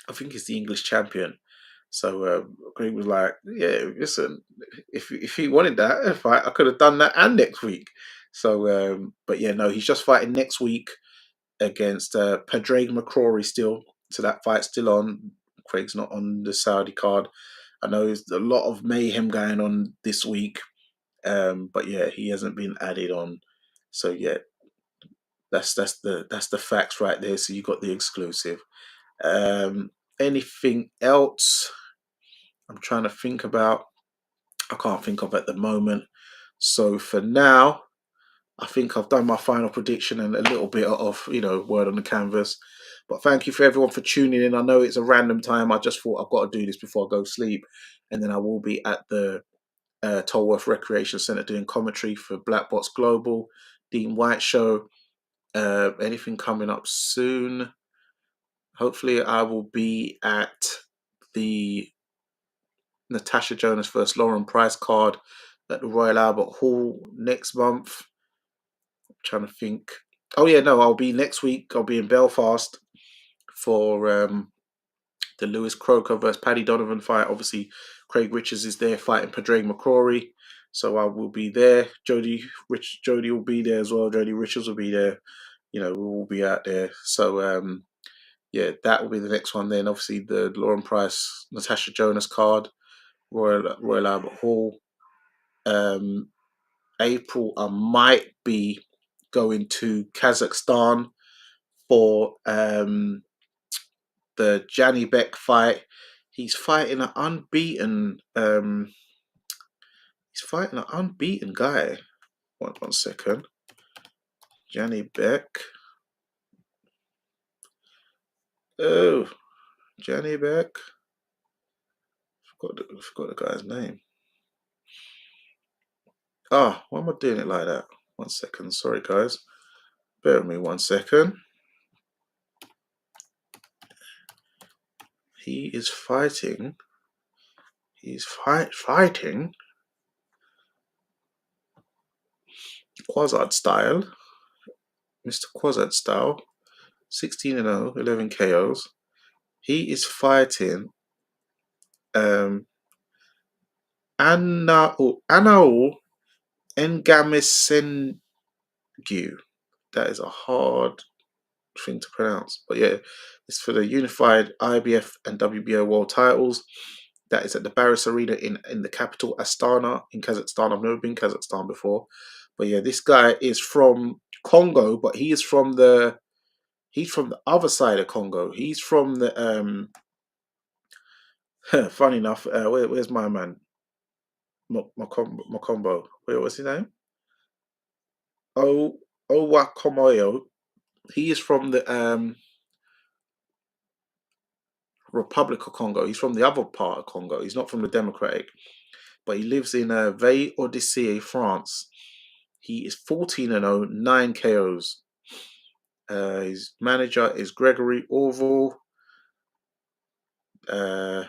I think he's the English champion. So Greg was like, "Yeah, listen, if he wanted that fight, I could have done that and next week." So, but yeah, no, he's just fighting next week against Padraig McCrory still. So that fight's still on. Craig's not on the Saudi card. I know there's a lot of mayhem going on this week, but yeah, he hasn't been added on. So yeah, that's the facts right there. So you got the exclusive. Um, Anything else? I'm trying to think about. I can't think of at the moment. So for now, I think I've done my final prediction and a little bit of word on the canvas. But thank you for everyone for tuning in. I know it's a random time. I just thought I've got to do this before I go sleep, and then I will be at the Tolworth Recreation Centre doing commentary for Black Box Global, Dean White Show. Anything coming up soon? Hopefully, I will be at the Natasha Jonas versus Lauren Price card at the Royal Albert Hall next month. I'm trying to think. Oh yeah, no, I'll be next week. I'll be in Belfast for the Lewis Croker versus Paddy Donovan fight. Obviously, Craig Richards is there fighting Padraig McCrory, so I will be there. Jody will be there as well. Jody Richards will be there. We will be out there. So yeah, that will be the next one. Then obviously the Lauren Price, Natasha Jonas card, Royal Albert Hall. April, I might be going to Kazakhstan for the Janny Beck fight. He's fighting an unbeaten. He's fighting an unbeaten guy. One second. Janny Beck. Oh, Janny Beck. Forgot the guy's name. Why am I doing it like that? 1 second. Sorry, guys. Bear with me 1 second. He is fighting. He's fighting Quasad style. Mr. Quasad style. 16-0, 11 KOs. He is fighting Anao Ngamisengu. That is a hard thing to pronounce. But yeah, it's for the unified IBF and WBO world titles. That is at the Barris Arena in the capital Astana in Kazakhstan. I've never been Kazakhstan before, but yeah, this guy is from Congo, but he's from the other side of Congo. He's from the funny enough, where's my man? Makombo. What's his name? O Owakomoyo. He is from the Republic of Congo. He's from the other part of Congo. He's not from the Democratic, but he lives in Veil Odyssey, France. He is 14-0, 9 KOs. His manager is Gregory Orville. Uh,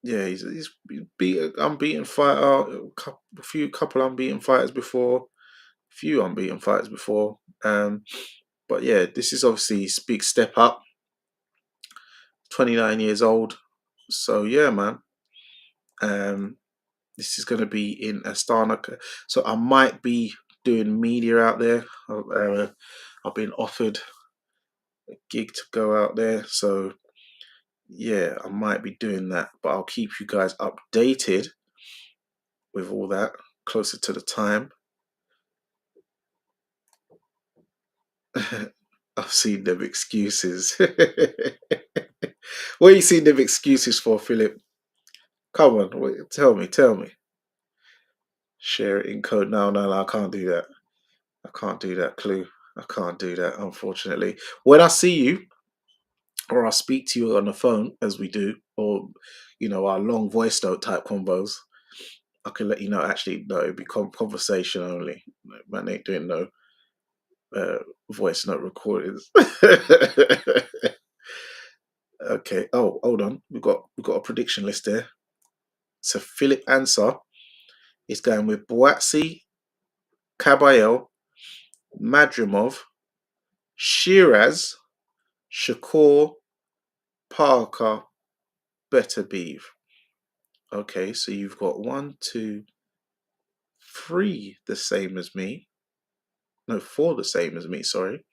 yeah, he's beat an unbeaten fighter. A few couple unbeaten fighters before. Few unbeaten fighters before. But yeah, this is obviously his big step up. 29 years old. So yeah, man. Um, this is going to be in Astana. So I might be doing media out there. I've been offered a gig to go out there. So yeah, I might be doing that. But I'll keep you guys updated with all that closer to the time. I've seen them excuses. What are you seeing them excuses for, Philip? Come on, wait, tell me. Share it in code. No, I can't do that. I can't do that, Clue. I can't do that, unfortunately. When I see you, or I speak to you on the phone, as we do, or our long voice note type combos, I can let you know. Actually, no, it'd be conversation only. Man ain't doing no uh, voice note recordings. Okay. Oh, hold on. We've got a prediction list there. So Philip Answer is going with Boatsi, Caballero, Madrimov, Shiraz, Shakur, Parker, Beterbiev. Okay, so you've got one, two, three the same as me. No, four the same as me, sorry.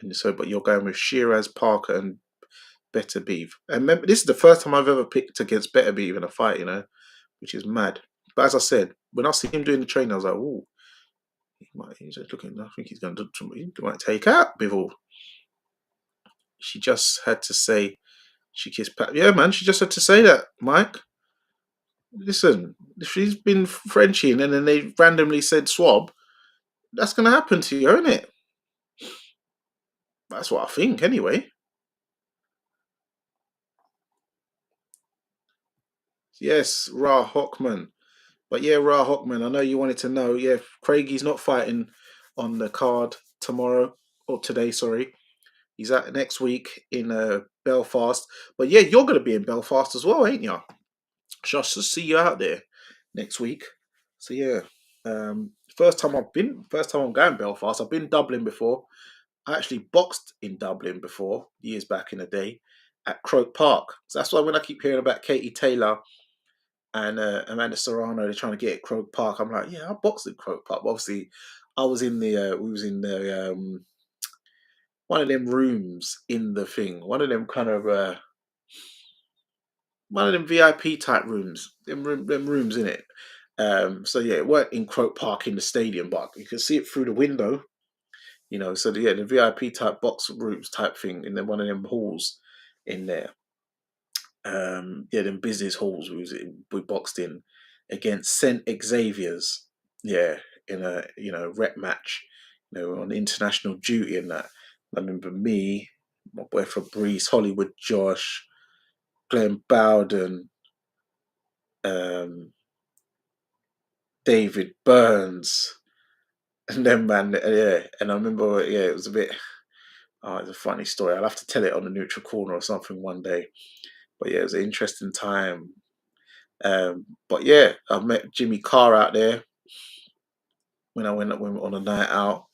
And so, but you're going with Shiraz, Parker, and Beterbiev. And remember, this is the first time I've ever picked against Beterbiev in a fight, which is mad. But as I said, when I see him doing the training, I was like, oh, he's just looking, I think he's going to, he might take out Bivol. She just had to say, she kissed Pat. Yeah, man, she just had to say that, Mike. Listen, if she's been Frenching and then they randomly said swab, that's going to happen to you, isn't it? That's what I think, anyway. Yes, Ra Hockman. But yeah, Ra Hockman, I know you wanted to know. Yeah, Craigie's not fighting on the card tomorrow, or today, sorry. He's at next week in Belfast. But yeah, you're going to be in Belfast as well, ain't you? Just to see you out there next week. So yeah, first time I'm going Belfast. I've been Dublin before. I actually boxed in Dublin before, years back in the day, at Croke Park. So that's why when I keep hearing about Katie Taylor and Amanda Serrano, they're trying to get at Croke Park. I'm like, yeah, I boxed at Croke Park. But obviously, I was in we was in the one of them rooms in the thing, one of them VIP type rooms, them rooms in it. So yeah, it weren't in Croke Park in the stadium, but you could see it through the window. So the VIP type box rooms type thing in one of them halls in there. Yeah, them business halls we boxed in against Saint Xavier's. Yeah, in a rep match. On international duty and that. I remember me, my boy Fabrice, Hollywood Josh, Glenn Bowden, um, David Burns, and then man, yeah. And I remember, yeah, it was a bit. Oh, it's a funny story. I'll have to tell it on the neutral corner or something one day. But yeah, it was an interesting time. But yeah, I met Jimmy Carr out there when I went on a night out.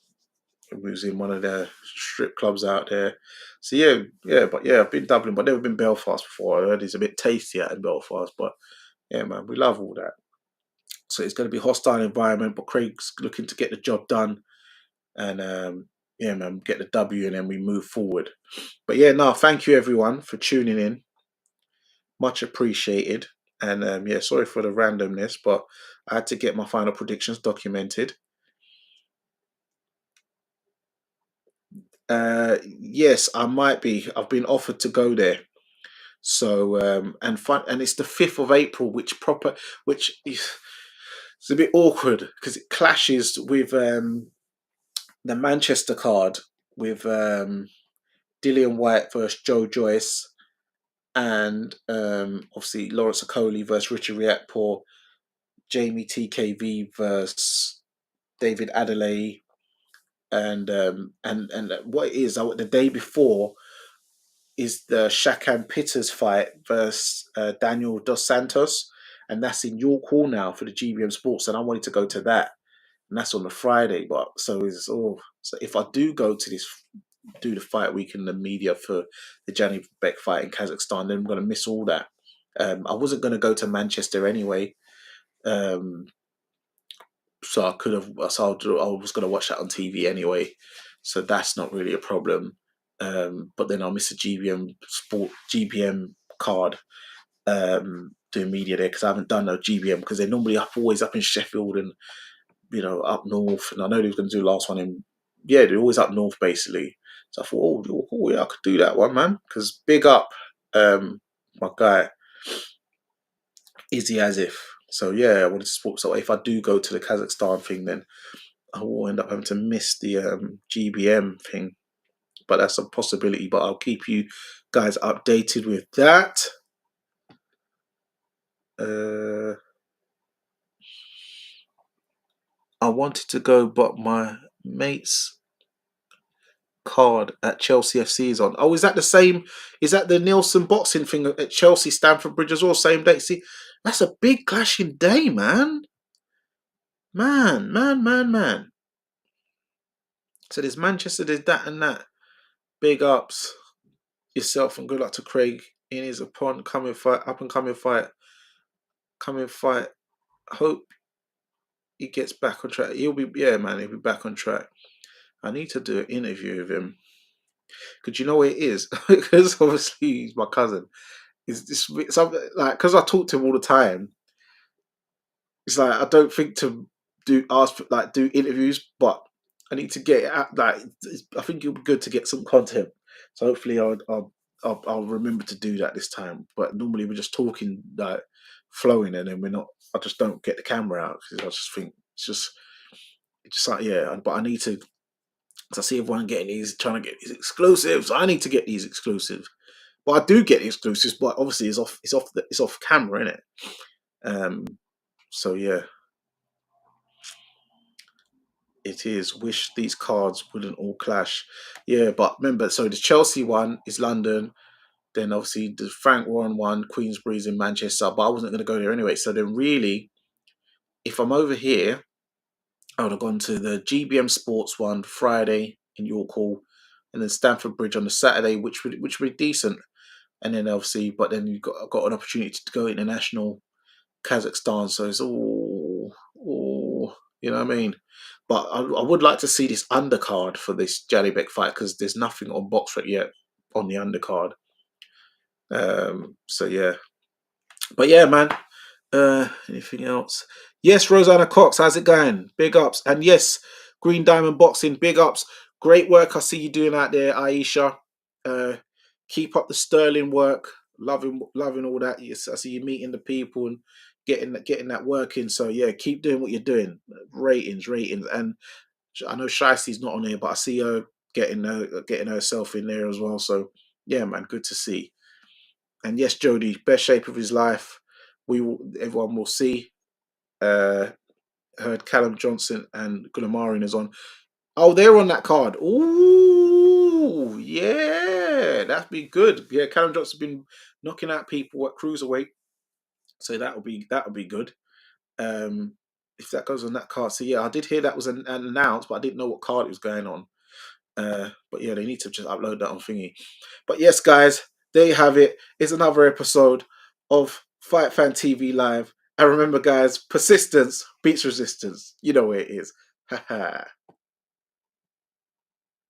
We was in one of the strip clubs out there. So but yeah, I've been Dublin, but never been Belfast before. I heard it's a bit tasty out in Belfast, but yeah, man, we love all that. So it's going to be a hostile environment, but Craig's looking to get the job done, and yeah, man, get the W, and then we move forward. But yeah, no, thank you everyone for tuning in. Much appreciated. And yeah, sorry for the randomness, but I had to get my final predictions documented. Yes, I might be. I've been offered to go there. So and fun, and it's the 5th of April, which is it's a bit awkward because it clashes with the Manchester card with Dillian White versus Joe Joyce, and obviously Lawrence Okoli versus Richard Riakporhe, Jamie TKV versus David Adelaide, and what it is the day before is the Shakan Pitters fight versus Daniel Dos Santos, and that's in York Hall now for the GBM Sports, and I wanted to go to that, and that's on the Friday. But so if I do go to this, do the fight week in the media for the Janibek Beck fight in Kazakhstan, then I'm going to miss all that. I wasn't going to go to Manchester anyway, um, so I could have. I was going to watch that on TV anyway, so that's not really a problem. But then I'll miss a GBM card doing media there because I haven't done no GBM because they're normally always up in Sheffield and up north. And I know they was going to do the last one in they're always up north basically. So I thought, yeah, I could do that one, man. Because big up, my guy Izzy Asif. So yeah, I wanted to support. So if I do go to the Kazakhstan thing, then I will end up having to miss the GBM thing. But that's a possibility. But I'll keep you guys updated with that. I wanted to go, but my mate's card at Chelsea FC is on. Oh, is that the same? Is that the Nielsen boxing thing at Chelsea, Stamford Bridge as well? Same date. See, that's a big clashing day, man. Man. So there's Manchester, there's that and that. Big ups yourself and good luck to Craig in his upon coming fight, up and coming fight, coming fight. Hope he gets back on track. He'll be man. He'll be back on track. I need to do an interview with him because you know what it is because obviously he's my cousin. Is this something like because I talk to him all the time? It's like I don't think to do interviews, but I need to get it out. Like I think it'll be good to get some content. So hopefully I'll remember to do that this time. But normally we're just talking like flowing, and then we're not. I just don't get the camera out because I just think it's just like yeah. But I need to. Cause I see everyone getting these, trying to get these exclusives. I need to get these exclusives. Well, I do get the exclusives, but obviously it's off camera, isn't it? Um, so yeah, it is. Wish these cards wouldn't all clash. Yeah, but remember, so the Chelsea one is London. Then obviously the Frank Warren one, Queensbury's in Manchester. But I wasn't going to go there anyway. So then really, if I'm over here, I would have gone to the GBM Sports one Friday in York Hall, and then Stamford Bridge on the Saturday, which would be decent. And then obviously, but then you got an opportunity to go international Kazakhstan, so it's all you know what I mean. But I would like to see this undercard for this Jalibek fight because there's nothing on Boxrec yet on the undercard. So yeah, but yeah, man. Anything else? Yes, Rosanna Cox, how's it going? Big ups, and yes, Green Diamond Boxing, big ups. Great work I see you doing out there, Aisha. Uh, keep up the sterling work. Loving all that. Yes, I see you meeting the people and getting that work in. So yeah, keep doing what you're doing. Ratings, and I know Shicey's not on here, but I see her getting herself in there as well. So yeah, man, good to see. And yes, Jody, best shape of his life. Everyone will see. Uh, heard Callum Johnson and Gulamarian is on. Oh, they're on that card. Ooh, yeah, that'd be good. Yeah, Callum Johnson's been knocking out people at cruiserweight, so that'll be good. If that goes on that card, so yeah, I did hear that was an announced, but I didn't know what card it was going on. But yeah, they need to just upload that on thingy. But yes, guys, there you have it. It's another episode of Fight Fan TV Live. And remember, guys, persistence beats resistance. You know where it is. Ha ha.